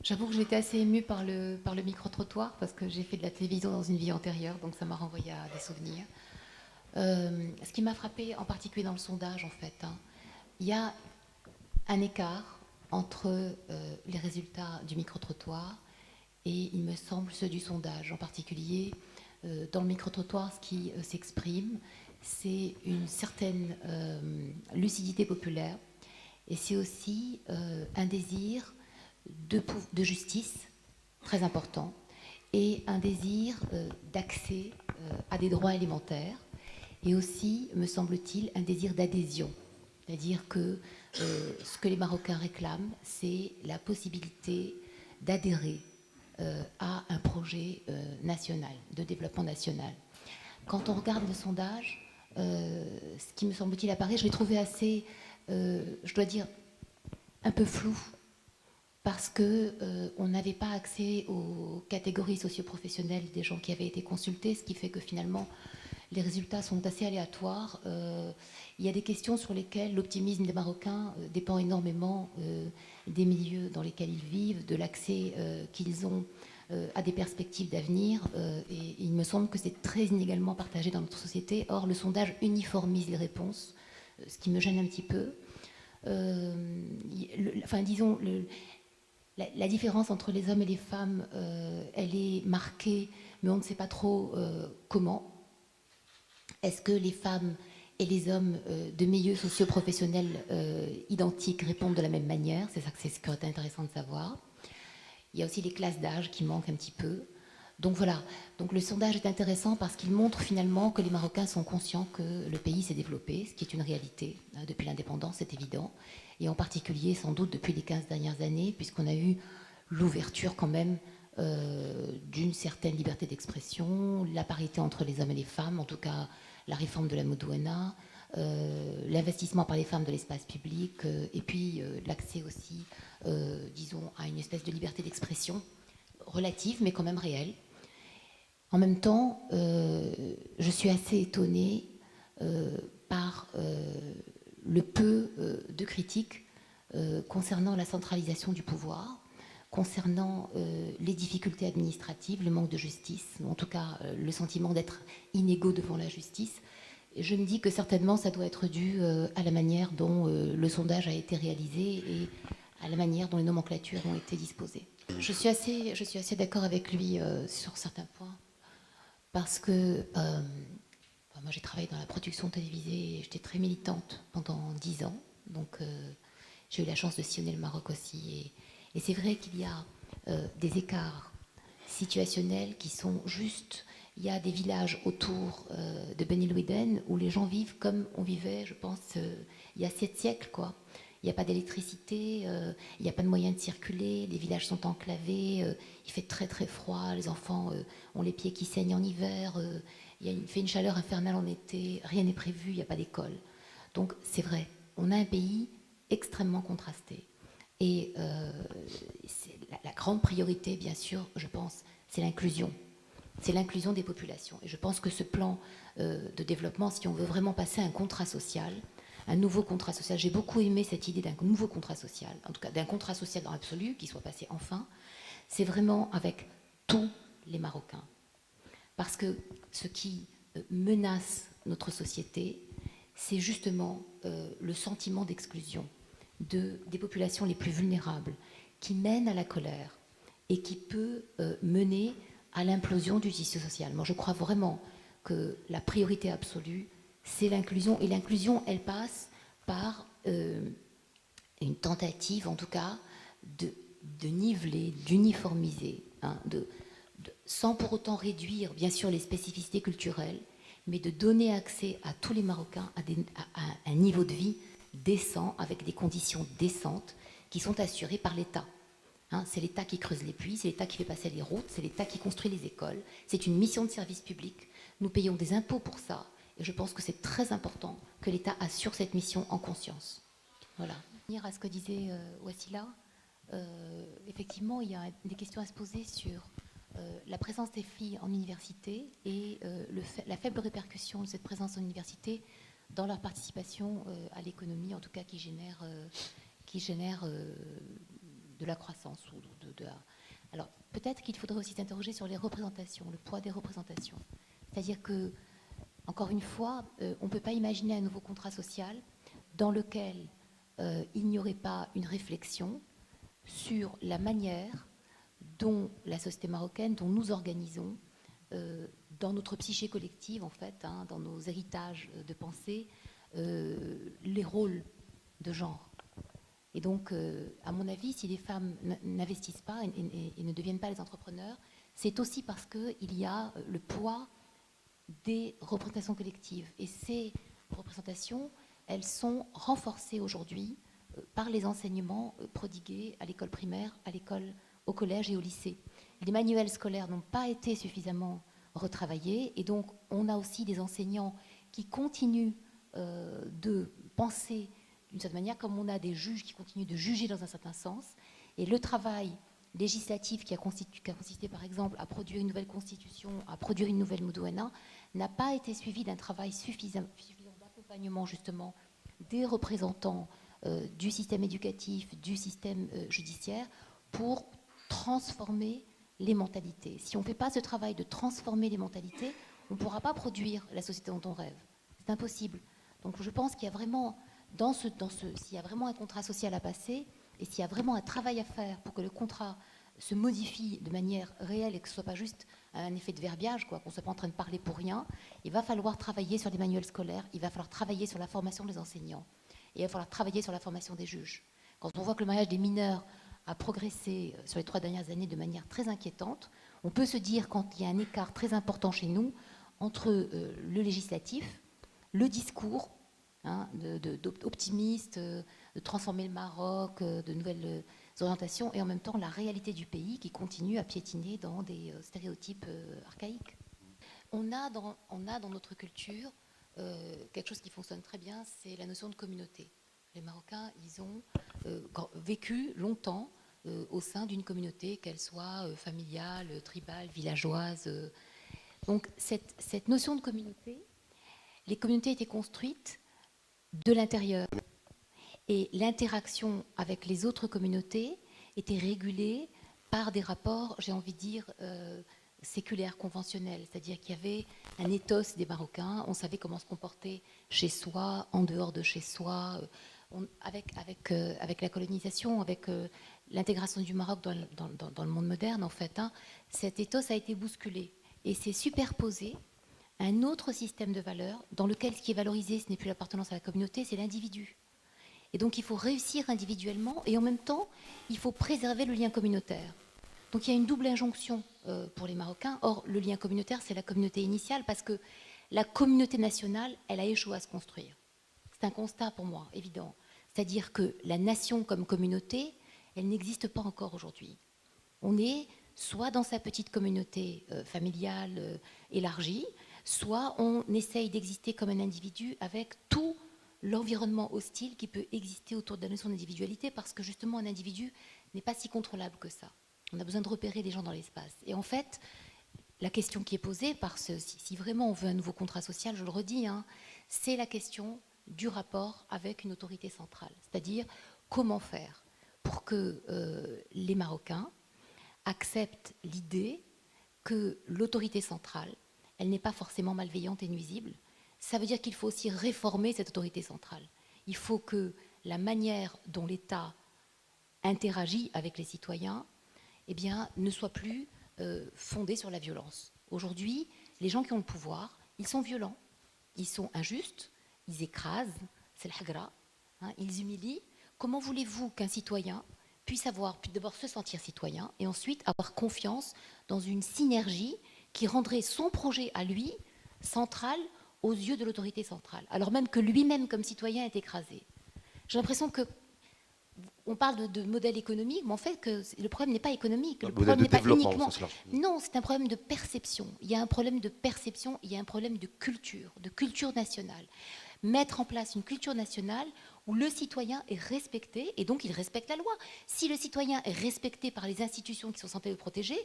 J'avoue que j'étais assez émue par le micro-trottoir parce que j'ai fait de la télévision dans une vie antérieure, donc ça m'a renvoyé à des souvenirs. Ce qui m'a frappé en particulier dans le sondage, en fait, hein, il y a un écart entre les résultats du micro-trottoir et, il me semble, ceux du sondage. En particulier, dans le micro-trottoir, ce qui s'exprime, c'est une certaine lucidité populaire et c'est aussi un désir de justice très important et un désir d'accès à des droits élémentaires et aussi, me semble-t-il, un désir d'adhésion. C'est-à-dire que ce que les Marocains réclament, c'est la possibilité d'adhérer à un projet national, de développement national. Quand on regarde le sondage, ce qui me semble-t-il apparaît, je l'ai trouvé assez, je dois dire, un peu flou parce que on n'avait pas accès aux catégories socioprofessionnelles des gens qui avaient été consultés, ce qui fait que finalement les résultats sont assez aléatoires. Il y a des questions sur lesquelles l'optimisme des Marocains dépend énormément des milieux dans lesquels ils vivent, de l'accès qu'ils ont à des perspectives d'avenir. Et il me semble que c'est très inégalement partagé dans notre société. Or, le sondage uniformise les réponses, ce qui me gêne un petit peu. Enfin, disons, la différence entre les hommes et les femmes, elle est marquée, mais on ne sait pas trop comment. Est-ce que les femmes et les hommes de milieux socio-professionnels identiques répondent de la même manière? C'est ça que c'est ce qui est intéressant de savoir. Il y a aussi les classes d'âge qui manquent un petit peu. Donc voilà, donc le sondage est intéressant parce qu'il montre finalement que les Marocains sont conscients que le pays s'est développé, ce qui est une réalité depuis l'indépendance, c'est évident, et en particulier sans doute depuis les 15 dernières années, puisqu'on a eu l'ouverture quand même d'une certaine liberté d'expression, la parité entre les hommes et les femmes, en tout cas la réforme de la Modouana, l'investissement par les femmes de l'espace public, et puis l'accès aussi, disons, à une espèce de liberté d'expression relative, mais quand même réelle. En même temps, je suis assez étonnée par le peu de critiques concernant la centralisation du pouvoir, concernant les difficultés administratives, le manque de justice, ou en tout cas le sentiment d'être inégaux devant la justice. Et je me dis que certainement ça doit être dû à la manière dont le sondage a été réalisé et à la manière dont les nomenclatures ont été disposées. Je suis assez d'accord avec lui sur certains points parce que moi j'ai travaillé dans la production télévisée et j'étais très militante pendant 10 ans. Donc j'ai eu la chance de sillonner le Maroc aussi. Et c'est vrai qu'il y a des écarts situationnels qui sont justes. Il y a des villages autour de Beni Louiden où les gens vivent comme on vivait, je pense, il y a 7 siècles, quoi. Il n'y a pas d'électricité, il n'y a pas de moyens de circuler, les villages sont enclavés, il fait très très froid, les enfants ont les pieds qui saignent en hiver, il fait une chaleur infernale en été, rien n'est prévu, il n'y a pas d'école. Donc c'est vrai, on a un pays extrêmement contrasté. Et la grande priorité, bien sûr, je pense, c'est l'inclusion. C'est l'inclusion des populations. Et je pense que ce plan de développement, si on veut vraiment passer un contrat social, un nouveau contrat social, j'ai beaucoup aimé cette idée d'un nouveau contrat social, en tout cas d'un contrat social dans l'absolu, qui soit passé enfin, c'est vraiment avec tous les Marocains. Parce que ce qui menace notre société, c'est justement le sentiment d'exclusion des populations les plus vulnérables, qui mène à la colère et qui peut mener à l'implosion du tissu social. Moi, je crois vraiment que la priorité absolue, c'est l'inclusion. Et l'inclusion, elle passe par une tentative, en tout cas, de niveler, d'uniformiser, hein, sans pour autant réduire, bien sûr, les spécificités culturelles, mais de donner accès à tous les Marocains à un niveau de vie décent, avec des conditions décentes, qui sont assurées par l'État. Hein, c'est l'État qui creuse les puits, c'est l'État qui fait passer les routes, c'est l'État qui construit les écoles. C'est une mission de service public. Nous payons des impôts pour ça. Et je pense que c'est très important que l'État assure cette mission en conscience. Voilà. Pour revenir à ce que disait Wassila, effectivement, il y a des questions à se poser sur la présence des filles en université et la faible répercussion de cette présence en université dans leur participation à l'économie, en tout cas qui génère de la croissance. Alors, peut-être qu'il faudrait aussi s'interroger sur les représentations, le poids des représentations. C'est-à-dire que, encore une fois, on ne peut pas imaginer un nouveau contrat social dans lequel il n'y aurait pas une réflexion sur la manière dont la société marocaine, dont nous organisons, dans notre psyché collective, en fait, dans nos héritages de pensée, les rôles de genre. Et donc, à mon avis, si les femmes n'investissent pas et ne deviennent pas les entrepreneurs, c'est aussi parce qu'il y a le poids des représentations collectives. Et ces représentations, elles sont renforcées aujourd'hui par les enseignements prodigués à l'école primaire, au collège et au lycée. Les manuels scolaires n'ont pas été suffisamment retravaillés et donc on a aussi des enseignants qui continuent de penser d'une certaine manière, comme on a des juges qui continuent de juger dans un certain sens. Et le travail législatif qui a consisté par exemple à produire une nouvelle constitution, à produire une nouvelle Moudouena, n'a pas été suivi d'un travail suffisant d'accompagnement justement des représentants du système éducatif, du système judiciaire pour transformer les mentalités. Si on ne fait pas ce travail de transformer les mentalités, on ne pourra pas produire la société dont on rêve. C'est impossible. Donc je pense qu'il y a vraiment, s'il y a vraiment un contrat social à passer, et s'il y a vraiment un travail à faire pour que le contrat se modifie de manière réelle et que ce ne soit pas juste un effet de verbiage, qu'on ne soit pas en train de parler pour rien, il va falloir travailler sur les manuels scolaires, il va falloir travailler sur la formation des enseignants, et il va falloir travailler sur la formation des juges. Quand on voit que le mariage des mineurs a progressé sur les 3 dernières années de manière très inquiétante, on peut se dire, quand il y a un écart très important chez nous entre le législatif, le discours optimiste, de transformer le Maroc, de nouvelles orientations, et en même temps la réalité du pays qui continue à piétiner dans des stéréotypes archaïques. On a dans notre culture quelque chose qui fonctionne très bien, c'est la notion de communauté. Les Marocains, ils ont vécu longtemps au sein d'une communauté, qu'elle soit familiale, tribale, villageoise. Donc cette notion de communauté, les communautés étaient construites de l'intérieur. Et l'interaction avec les autres communautés était régulée par des rapports, j'ai envie de dire, séculaires, conventionnels. C'est-à-dire qu'il y avait un ethos des Marocains, on savait comment se comporter chez soi, en dehors de chez soi. Avec la colonisation, avec l'intégration du Maroc dans le monde moderne, en fait, cet ethos a été bousculé et s'est superposé à un autre système de valeurs dans lequel ce qui est valorisé, ce n'est plus l'appartenance à la communauté, c'est l'individu. Et donc il faut réussir individuellement et en même temps, il faut préserver le lien communautaire. Donc il y a une double injonction pour les Marocains. Or, le lien communautaire, c'est la communauté initiale parce que la communauté nationale, elle a échoué à se construire. C'est un constat pour moi, évident. C'est-à-dire que la nation comme communauté, elle n'existe pas encore aujourd'hui. On est soit dans sa petite communauté familiale élargie, soit on essaye d'exister comme un individu avec tout l'environnement hostile qui peut exister autour de la notion d'individualité, parce que justement un individu n'est pas si contrôlable que ça. On a besoin de repérer les gens dans l'espace. Et en fait, la question qui est posée, si vraiment on veut un nouveau contrat social, je le redis, c'est la question du rapport avec une autorité centrale. C'est-à-dire comment faire pour que les Marocains acceptent l'idée que l'autorité centrale, elle n'est pas forcément malveillante et nuisible. Ça veut dire qu'il faut aussi réformer cette autorité centrale. Il faut que la manière dont l'État interagit avec les citoyens ne soit plus fondée sur la violence. Aujourd'hui, les gens qui ont le pouvoir, ils sont violents, ils sont injustes, ils écrasent, c'est le hagra, ils humilient. Comment voulez-vous qu'un citoyen puisse d'abord se sentir citoyen et ensuite avoir confiance dans une synergie qui rendrait son projet à lui central aux yeux de l'autorité centrale, alors même que lui-même comme citoyen est écrasé. J'ai l'impression que on parle de modèle économique, mais en fait que le problème n'est pas économique. Le problème n'est pas uniquement. Non, c'est un problème de perception. Il y a un problème de perception, il y a un problème de culture nationale. Mettre en place une culture nationale où le citoyen est respecté et donc il respecte la loi. Si le citoyen est respecté par les institutions qui sont censées le protéger,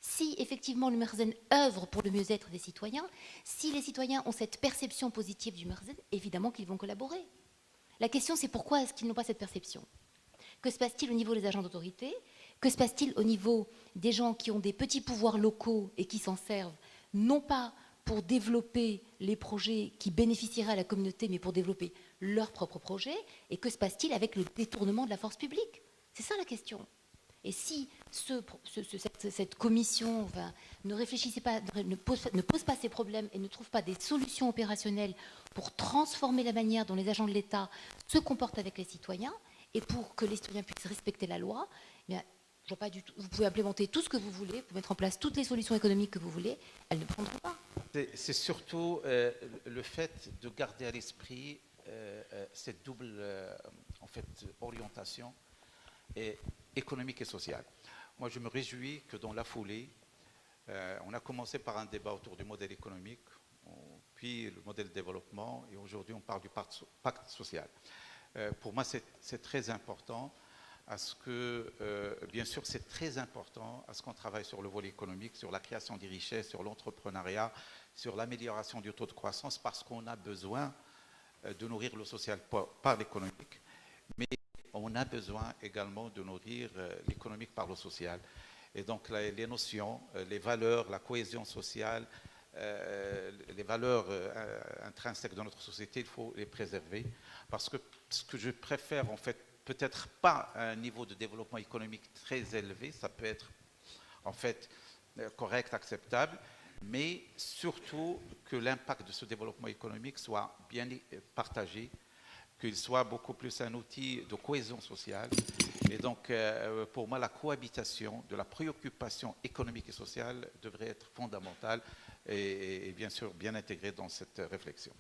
si effectivement le Merzen œuvre pour le mieux-être des citoyens, si les citoyens ont cette perception positive du Merzen, évidemment qu'ils vont collaborer. La question c'est pourquoi est-ce qu'ils n'ont pas cette perception ? Que se passe-t-il au niveau des agents d'autorité? Que se passe-t-il au niveau des gens qui ont des petits pouvoirs locaux et qui s'en servent, non pas pour développer les projets qui bénéficieraient à la communauté, mais pour développer leurs propres projets? Et que se passe-t-il avec le détournement de la force publique? C'est ça la question. Et si cette commission ne réfléchissait pas, ne pose pas ces problèmes et ne trouve pas des solutions opérationnelles pour transformer la manière dont les agents de l'État se comportent avec les citoyens et pour que les citoyens puissent respecter la loi, eh bien, je vois pas du tout. Vous pouvez implémenter tout ce que vous voulez, vous pouvez mettre en place toutes les solutions économiques que vous voulez, elles ne prendront pas. C'est surtout le fait de garder à l'esprit cette double en fait, orientation économique et sociale. Moi, je me réjouis que dans la foulée, on a commencé par un débat autour du modèle économique, puis le modèle de développement, et aujourd'hui, on parle du pacte social. Pour moi, c'est très important à ce que, bien sûr, c'est très important à ce qu'on travaille sur le volet économique, sur la création des richesses, sur l'entrepreneuriat, sur l'amélioration du taux de croissance, parce qu'on a besoin de nourrir le social par l'économique, mais on a besoin également de nourrir l'économique par le social. Et donc les notions, les valeurs, la cohésion sociale, les valeurs intrinsèques de notre société, il faut les préserver. Parce que ce que je préfère, en fait, peut-être pas un niveau de développement économique très élevé, ça peut être en fait correct, acceptable, mais surtout que l'impact de ce développement économique soit bien partagé, qu'il soit beaucoup plus un outil de cohésion sociale. Et donc, pour moi, la cohabitation de la préoccupation économique et sociale devrait être fondamentale et bien sûr bien intégrée dans cette réflexion.